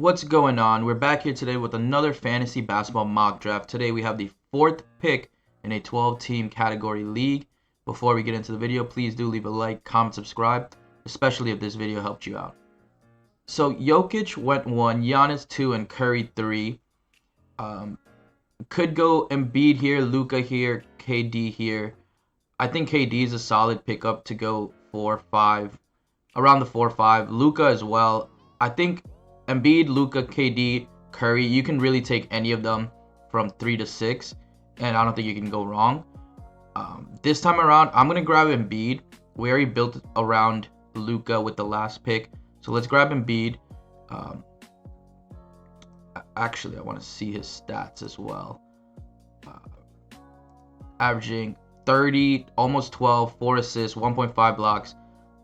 What's going on? We're back here today with another fantasy basketball mock draft. Today we have the 4th pick in a 12-team category league. Before we get into the video, please do leave a like, comment, subscribe, especially if this video helped you out. So Jokic went 1, Giannis 2, and Curry 3. Could go Embiid here, Luka here, KD here. I think KD is a solid pickup to go 4-5, around the 4-5. Luka as well. I think Embiid, Luka, KD, Curry, you can really take any of them from 3 to 6, and I don't think you can go wrong. This time around, I'm going to grab Embiid. We already built around Luka with the last pick, so let's grab Embiid. Actually, I want to see his stats as well. Averaging 30, almost 12, 4 assists, 1.5 blocks,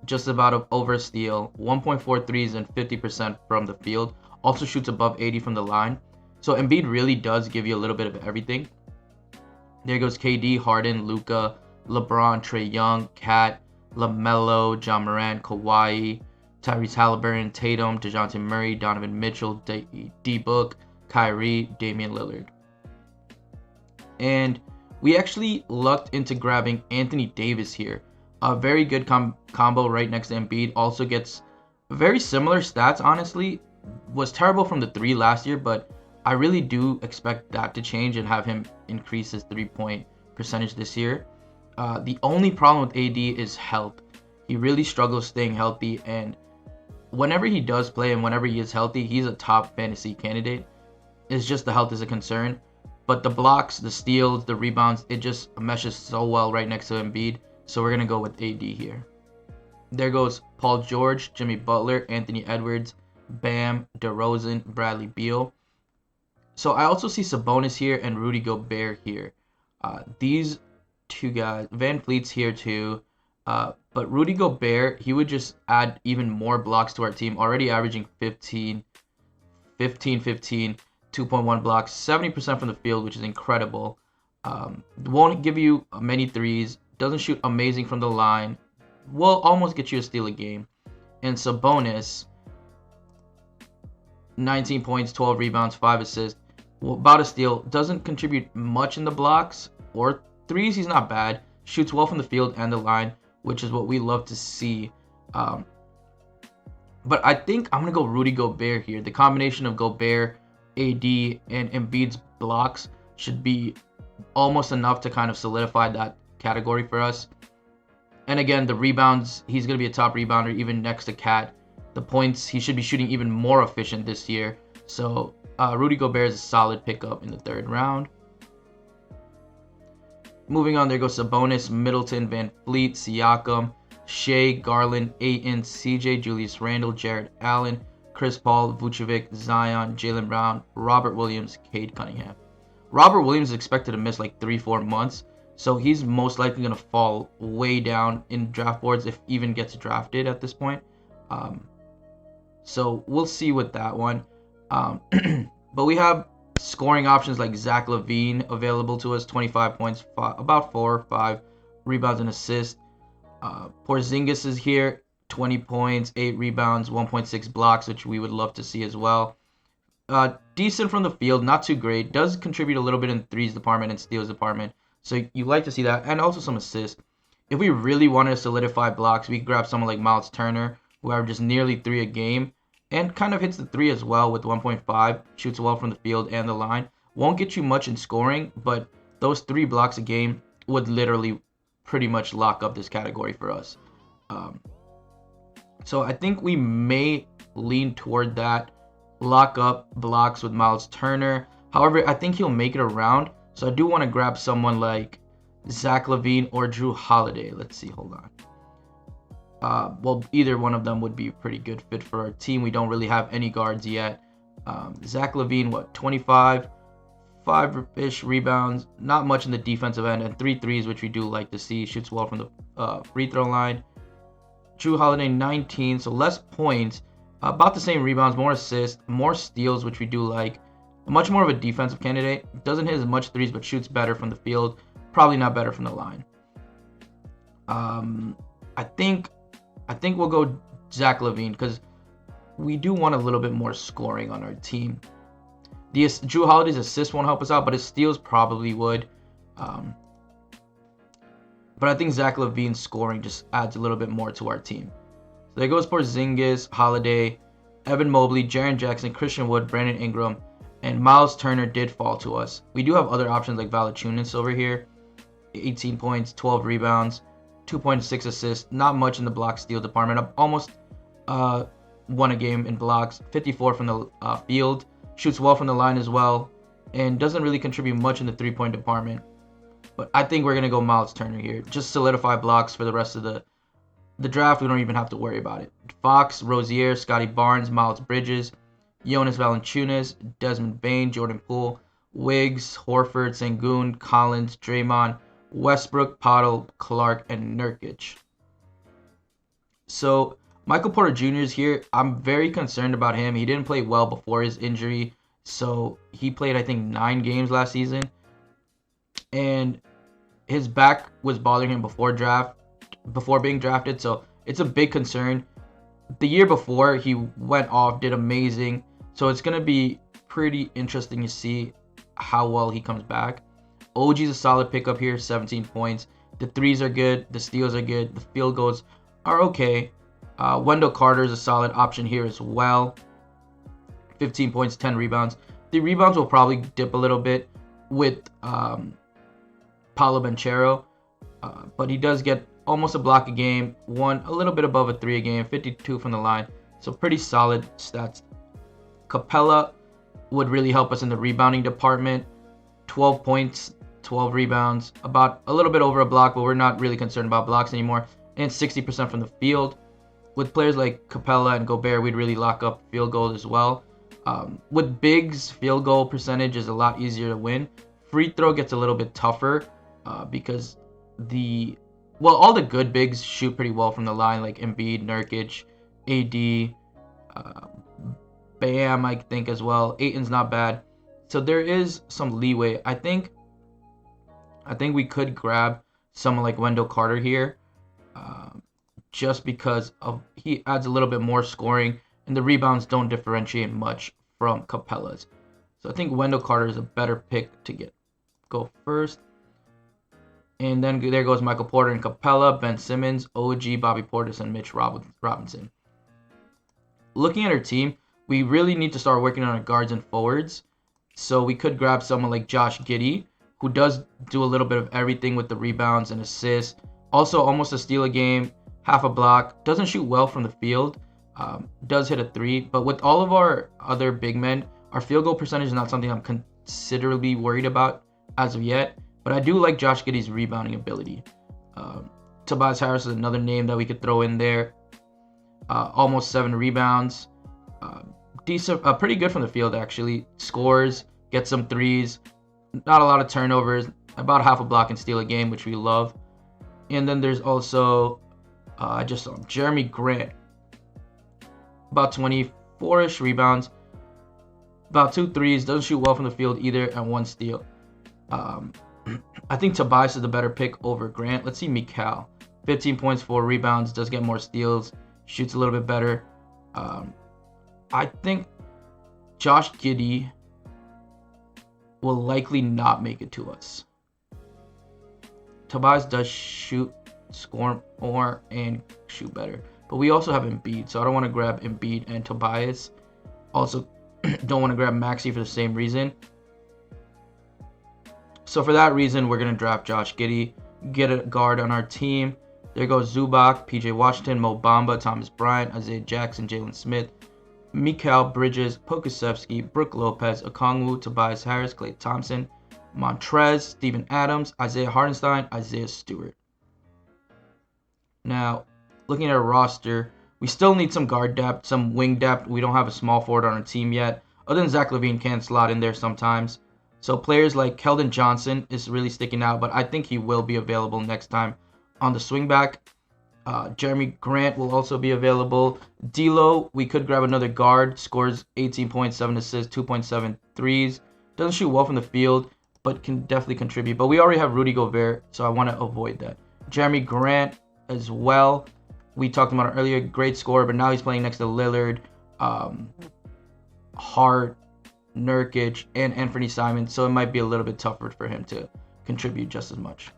just about over a steal, 1.4 threes, and 50% from the field. Also shoots above 80 from the line. So Embiid really does give you a little bit of everything. There goes KD, Harden, Luka, LeBron, Trae Young, Cat, LaMelo, John Morant, Kawhi, Tyrese Halliburton, Tatum, DeJounte Murray, Donovan Mitchell, D-Book, Kyrie, Damian Lillard. And we actually lucked into grabbing Anthony Davis here. A very good combo right next to Embiid. Also gets very similar stats, honestly. Was terrible from the 3 last year, but I really do expect that to change and have him increase his 3-point percentage this year. The only problem with AD is health. He really struggles staying healthy, and whenever he does play and whenever he is healthy, he's a top fantasy candidate. It's just the health is a concern. But the blocks, the steals, the rebounds, it just meshes so well right next to Embiid. So we're going to go with AD here. There goes Paul George, Jimmy Butler, Anthony Edwards, Bam, DeRozan, Bradley Beal. So I also see Sabonis here and Rudy Gobert here. These two guys, Van Fleet's here too. But Rudy Gobert, he would just add even more blocks to our team. Already averaging 15, 2.1 blocks, 70% from the field, which is incredible. Won't give you many threes. Doesn't shoot amazing from the line. Will almost get you a steal a game. And Sabonis, 19 points, 12 rebounds, 5 assists. Well, about a steal. Doesn't contribute much in the blocks or threes. He's not bad. Shoots well from the field and the line, which is what we love to see. But I think I'm going to go Rudy Gobert here. The combination of Gobert, AD, and Embiid's blocks should be almost enough to kind of solidify that category for us. And again, the rebounds, he's going to be a top rebounder even next to Cat. The points, he should be shooting even more efficient this year. So Rudy Gobert is a solid pickup in the 3rd round. Moving on, there goes Sabonis, Middleton, Van Fleet, Siakam, Shea, Garland, Ayton, CJ, Julius Randle, Jared Allen, Chris Paul, Vucevic, Zion, Jaylen Brown, Robert Williams, Cade Cunningham. Robert Williams is expected to miss like 3-4 months. So he's most likely going to fall way down in draft boards if even gets drafted at this point. So we'll see with that one. But we have scoring options like Zach LaVine available to us. 25 points, about 4 or 5 rebounds and assists. Porzingis is here. 20 points, 8 rebounds, 1.6 blocks, which we would love to see as well. Decent from the field, not too great. Does contribute a little bit in the threes department and steals department. So you like to see that, and also some assists. If we really wanted to solidify blocks, we could grab someone like Miles Turner, who averages nearly 3 a game, and kind of hits the 3 as well with 1.5. Shoots well from the field and the line. Won't get you much in scoring, but those 3 blocks a game would literally pretty much lock up this category for us. So I think we may lean toward that. Lock up blocks with Miles Turner. However, I think he'll make it around. So I do want to grab someone like Zach LaVine or Jrue Holiday. Let's see, hold on. Well, either one of them would be a pretty good fit for our team. We don't really have any guards yet. Zach LaVine, 25, 5-ish rebounds. Not much in the defensive end, and 3 threes, which we do like to see. Shoots well from the free throw line. Jrue Holiday, 19, so less points. About the same rebounds, more assists, more steals, which we do like. Much more of a defensive candidate. Doesn't hit as much threes, but shoots better from the field. Probably not better from the line. I think we'll go Zach LaVine because we do want a little bit more scoring on our team. Jrue Holiday's assist won't help us out, but his steals probably would. But I think Zach LaVine's scoring just adds a little bit more to our team. So there goes Porzingis, Holiday, Evan Mobley, Jaren Jackson, Christian Wood, Brandon Ingram, and Miles Turner did fall to us. We do have other options like Valanciunas over here. 18 points, 12 rebounds, 2.6 assists. Not much in the block steal department. Almost won a game in blocks. 54 from the field. Shoots well from the line as well. And doesn't really contribute much in the three-point department. But I think we're going to go Miles Turner here. Just solidify blocks for the rest of the draft. We don't even have to worry about it. Fox, Rozier, Scotty Barnes, Miles Bridges, Jonas Valanciunas, Desmond Bane, Jordan Poole, Wiggs, Horford, Sengun, Collins, Draymond, Westbrook, Pottle, Clark, and Nurkic. So Michael Porter Jr. is here. I'm very concerned about him. He didn't play well before his injury. So he played, I think, 9 games last season. And his back was bothering him before being drafted. So it's a big concern. The year before, he went off, did amazing. So it's going to be pretty interesting to see how well he comes back. OG's a solid pickup here, 17 points. The threes are good. The steals are good. The field goals are okay. Wendell Carter is a solid option here as well. 15 points, 10 rebounds. The rebounds will probably dip a little bit with Paolo Banchero. But he does get almost a block a game. A little bit above a 3 a game. 52 from the line. So pretty solid stats. Capella would really help us in the rebounding department. 12 points, 12 rebounds, about a little bit over a block, but we're not really concerned about blocks anymore. And 60% from the field. With players like Capella and Gobert, we'd really lock up field goal as well. With bigs, field goal percentage is a lot easier to win. Free throw gets a little bit tougher because all the good bigs shoot pretty well from the line, like Embiid, Nurkic, AD, Bam, I think as well. Ayton's not bad. So there is some leeway. I think we could grab someone like Wendell Carter here, just because he adds a little bit more scoring, and the rebounds don't differentiate much from Capella's. So I think Wendell Carter is a better pick to go first. And then there goes Michael Porter and Capella, Ben Simmons, OG, Bobby Portis, and Mitch Robinson. Looking at our team, we really need to start working on our guards and forwards. So we could grab someone like Josh Giddey, who does do a little bit of everything with the rebounds and assists. Also almost a steal a game, half a block. Doesn't shoot well from the field. Does hit a 3. But with all of our other big men, our field goal percentage is not something I'm considerably worried about as of yet. But I do like Josh Giddey's rebounding ability. Tobias Harris is another name that we could throw in there. Almost 7 rebounds. Decent, pretty good from the field actually. Scores, gets some threes. Not a lot of turnovers. About half a block and steal a game, which we love. And then there's also, I just saw him, Jeremy Grant. About 24-ish rebounds. About 2 threes. Doesn't shoot well from the field either, and 1 steal. I think Tobias is the better pick over Grant. Let's see Mikal. 15 points, 4 rebounds. Does get more steals. Shoots a little bit better. I think Josh Giddey will likely not make it to us. Tobias does score more, and shoot better. But we also have Embiid, so I don't want to grab Embiid and Tobias. Also, don't want to grab Maxey for the same reason. So for that reason, we're going to draft Josh Giddey, get a guard on our team. There goes Zubac, PJ Washington, Mo Bamba, Thomas Bryant, Isaiah Jackson, Jalen Smith, Mikal Bridges, Pokusevski, Brook Lopez, Okongwu, Tobias Harris, Klay Thompson, Montrez, Steven Adams, Isaiah Hartenstein, Isaiah Stewart. Now, looking at our roster, we still need some guard depth, some wing depth. We don't have a small forward on our team yet. Other than Zach LaVine can slot in there sometimes. So players like Keldon Johnson is really sticking out, but I think he will be available next time on the swing back. Jeremy Grant will also be available. D'Lo, we could grab another guard. Scores 18 points, 7 assists, 2.7 threes. Doesn't shoot well from the field, but can definitely contribute. But we already have Rudy Gobert, so I want to avoid that. Jeremy Grant as well. We talked about it earlier. Great scorer, but now he's playing next to Lillard. um, Hart, Nurkic, and Anthony Simons, so it might be a little bit tougher for him to contribute just as much.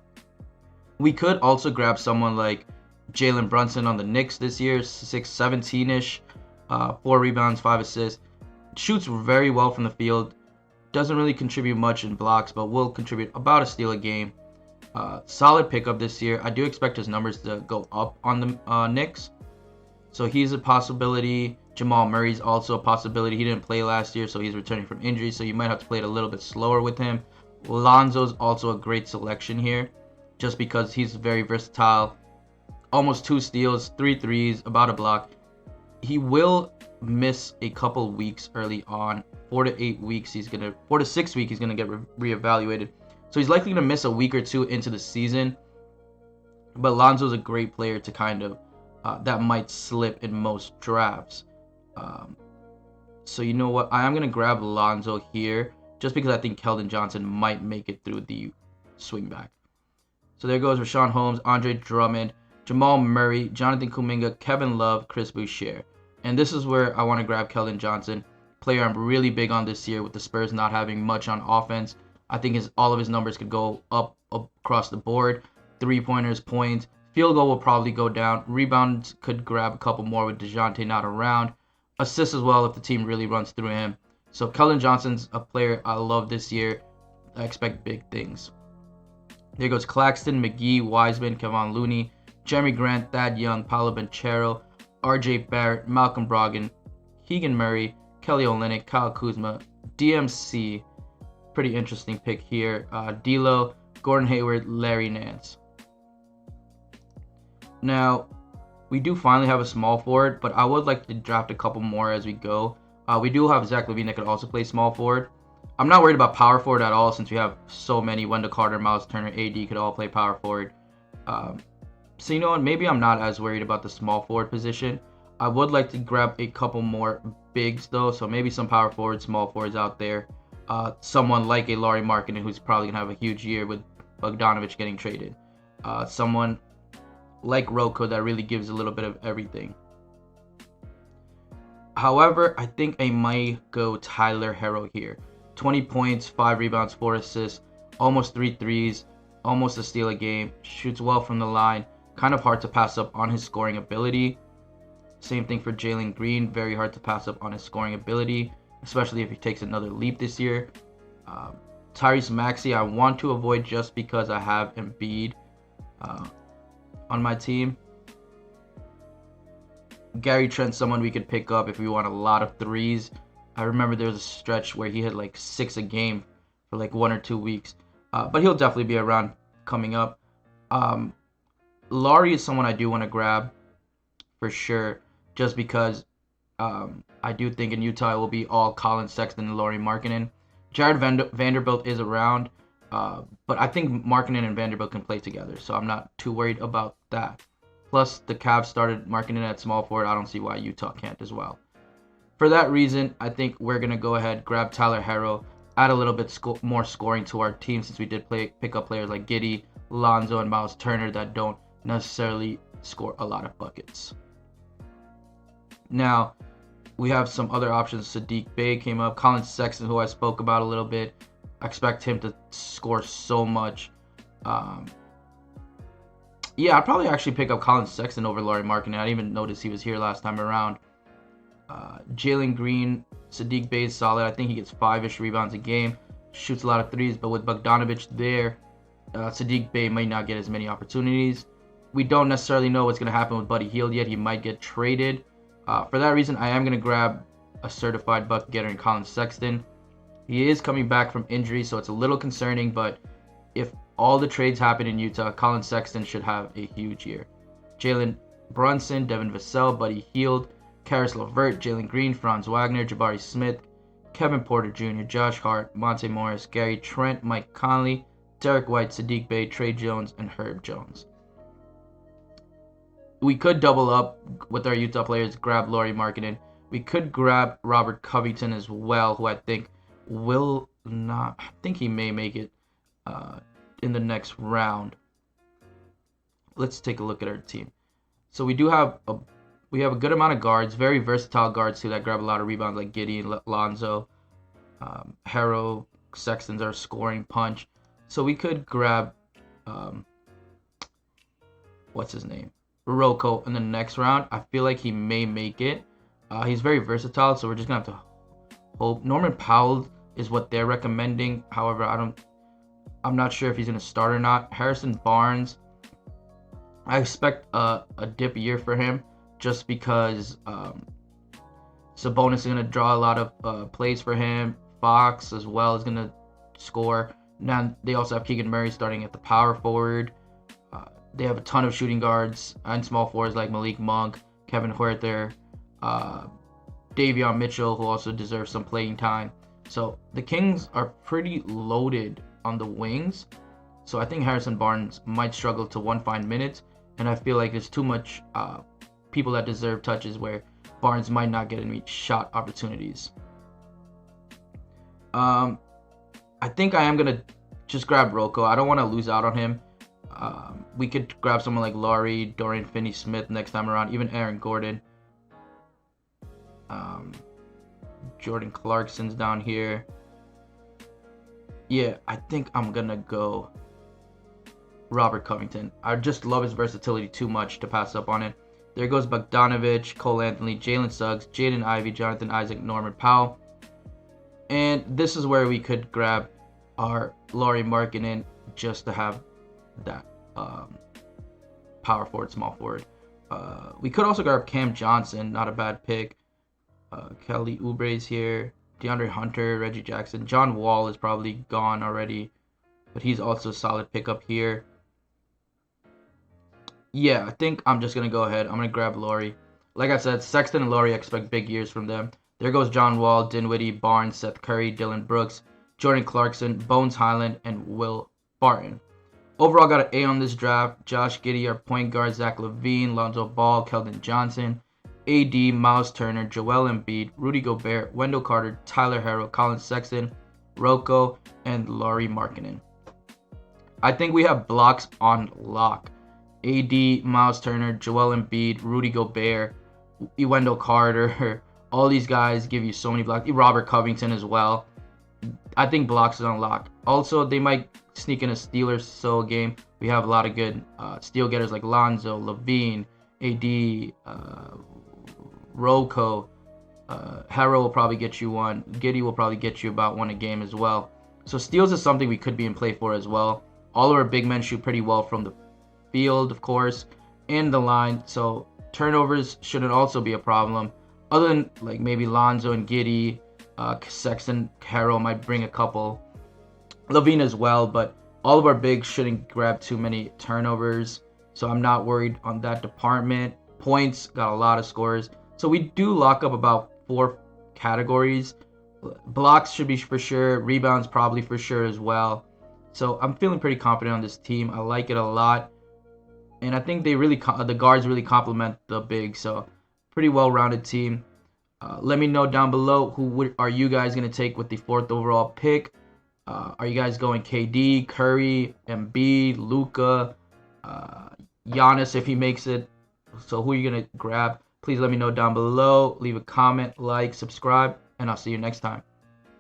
We could also grab someone like Jalen Brunson on the Knicks this year, 6'17"-ish, 4 rebounds, 5 assists. Shoots very well from the field. Doesn't really contribute much in blocks, but will contribute about a steal a game. Solid pickup this year. I do expect his numbers to go up on the Knicks. So he's a possibility. Jamal Murray's also a possibility. He didn't play last year, so he's returning from injury, so you might have to play it a little bit slower with him. Lonzo's also a great selection here, just because he's very versatile. Almost 2 steals, 3 threes, about a block. He will miss a couple weeks early on. 4 to 6 weeks he's gonna get reevaluated. So he's likely gonna miss a week or two into the season. But Lonzo's a great player to kind of that might slip in most drafts. So you know what? I am gonna grab Lonzo here just because I think Keldon Johnson might make it through the swing back. So there goes Rashawn Holmes, Andre Drummond, Jamal Murray, Jonathan Kuminga, Kevin Love, Chris Boucher. And this is where I want to grab Keldon Johnson, player I'm really big on this year with the Spurs not having much on offense. I think all of his numbers could go up across the board. 3-pointers, points, field goal will probably go down. Rebounds could grab a couple more with DeJounte not around. Assists as well if the team really runs through him. So Keldon Johnson's a player I love this year. I expect big things. There goes Claxton, McGee, Wiseman, Kevon Looney, Jeremy Grant, Thad Young, Paolo Banchero, RJ Barrett, Malcolm Brogdon, Keegan Murray, Kelly Olynyk, Kyle Kuzma, DMC. Pretty interesting pick here. D'Lo, Gordon Hayward, Larry Nance. Now, we do finally have a small forward, but I would like to draft a couple more as we go. We do have Zach LaVine that could also play small forward. I'm not worried about power forward at all since we have so many. Wendell Carter, Miles Turner, AD could all play power forward. So you know what? Maybe I'm not as worried about the small forward position. I would like to grab a couple more bigs though. So maybe some power forwards, small forwards out there. Someone like a Lauri Markkanen who's probably going to have a huge year with Bogdanovic getting traded. Someone like Rocco that really gives a little bit of everything. However, I think I might go Tyler Herro here. 20 points, 5 rebounds, 4 assists, almost 3 threes, almost a steal a game, shoots well from the line, kind of hard to pass up on his scoring ability. Same thing for Jalen Green, very hard to pass up on his scoring ability, especially if he takes another leap this year. Tyrese Maxey, I want to avoid just because I have Embiid on my team. Gary Trent, someone we could pick up if we want a lot of threes. I remember there was a stretch where he had like 6 a game for like 1 or 2 weeks. But he'll definitely be around coming up. Laurie is someone I do want to grab for sure, just because I do think in Utah it will be all Colin Sexton and Lauri Markkanen. Jared Vanderbilt is around, but I think Markkanen and Vanderbilt can play together, so I'm not too worried about that. Plus, the Cavs started Markkanen at small forward. I don't see why Utah can't as well. For that reason, I think we're going to go ahead, grab Tyler Herro, add a little bit more scoring to our team since we did pick up players like Giddey, Lonzo, and Miles Turner that don't necessarily score a lot of buckets. Now, we have some other options. Sadiq Bey came up. Colin Sexton, who I spoke about a little bit. I expect him to score so much. Yeah, I'd probably actually pick up Colin Sexton over Lauri Markkanen. I didn't even notice he was here last time around. Jalen Green, Sadiq Bey is solid. I think he gets 5-ish rebounds a game. Shoots a lot of threes, but with Bogdanovic there, Sadiq Bey might not get as many opportunities. We don't necessarily know what's going to happen with Buddy Hield yet. He might get traded. For that reason, I am going to grab a certified bucket getter in Colin Sexton. He is coming back from injury, so it's a little concerning, but if all the trades happen in Utah, Colin Sexton should have a huge year. Jalen Brunson, Devin Vassell, Buddy Hield, Karis LeVert, Jalen Green, Franz Wagner, Jabari Smith, Kevin Porter Jr., Josh Hart, Monte Morris, Gary Trent, Mike Conley, Derek White, Sadiq Bey, Trey Jones, and Herb Jones. We could double up with our Utah players, grab Lauri Markkanen. We could grab Robert Covington as well, who I think will not, I think he may make it in the next round. Let's take a look at our team. So we do have We have a good amount of guards, very versatile guards too that grab a lot of rebounds, like Giddey, Lonzo, Harrow, Sexton's our scoring punch. So we could grab, what's his name? Rocco in the next round. I feel like he may make it. He's very versatile, so we're just gonna have to hope. Norman Powell is what they're recommending. However, I'm not sure if he's gonna start or not. Harrison Barnes, I expect a dip year for him just because Sabonis is gonna draw a lot of plays for him. Fox as well is gonna score. Now they also have Keegan Murray starting at the power forward. They have a ton of shooting guards and small forwards like Malik Monk, Kevin Huerter, Davion Mitchell, who also deserves some playing time. So the Kings are pretty loaded on the wings. So I think Harrison Barnes might struggle to find minutes, and I feel like there's too much people that deserve touches where Barnes might not get any shot opportunities. I think I am gonna just grab Rocco. I don't want to lose out on him. We could grab someone like Laurie, Dorian Finney-Smith next time around, even Aaron Gordon. Jordan Clarkson's down here. Yeah, I think I'm gonna go Robert Covington. I just love his versatility too much to pass up on it. There goes Bogdanovich, Cole Anthony, Jalen Suggs, Jaden Ivey, Jonathan Isaac, Norman Powell. And this is where we could grab our Lauri Markkanen just to have that power forward, small forward. We could also grab Cam Johnson, not a bad pick. Kelly Oubre's here. DeAndre Hunter, Reggie Jackson. John Wall is probably gone already, but he's also a solid pickup here. Yeah, I think I'm just going to go ahead. I'm going to grab Laurie. Like I said, Sexton and Laurie, expect big years from them. There goes John Wall, Dinwiddie, Barnes, Seth Curry, Dylan Brooks, Jordan Clarkson, Bones Highland, and Will Barton. Overall, got an A on this draft. Josh Giddey, our point guard, Zach LaVine, Lonzo Ball, Keldon Johnson, AD, Miles Turner, Joel Embiid, Rudy Gobert, Wendell Carter, Tyler Herro, Colin Sexton, Rocco, and Lauri Markkanen. I think we have blocks on lock. AD, Miles Turner, Joel Embiid, Rudy Gobert, Wendell Carter. All these guys give you so many blocks. Robert Covington as well. I think blocks is on lock. Also, they might sneak in a steal or so game. We have a lot of good steal getters like Lonzo, LaVine, AD, Rocco. Harrow will probably get you one. Giddey will probably get you about one a game as well. So steals is something we could be in play for as well. All of our big men shoot pretty well from the field, of course, and the line. So turnovers shouldn't also be a problem. Other than like maybe Lonzo and Giddey, Sexton, Harrow might bring a couple. LaVine as well, but all of our bigs shouldn't grab too many turnovers. So I'm not worried on that department. Points, got a lot of scores. So we do lock up about 4 categories. Blocks should be for sure. Rebounds probably for sure as well. So I'm feeling pretty confident on this team. I like it a lot. And I think they really the guards really complement the bigs. So pretty well-rounded team. Let me know down below who are you guys going to take with the 4th overall pick. Are you guys going KD, Curry, Embiid, Luka, Giannis if he makes it? So who are you going to grab? Please let me know down below. Leave a comment, like, subscribe, and I'll see you next time.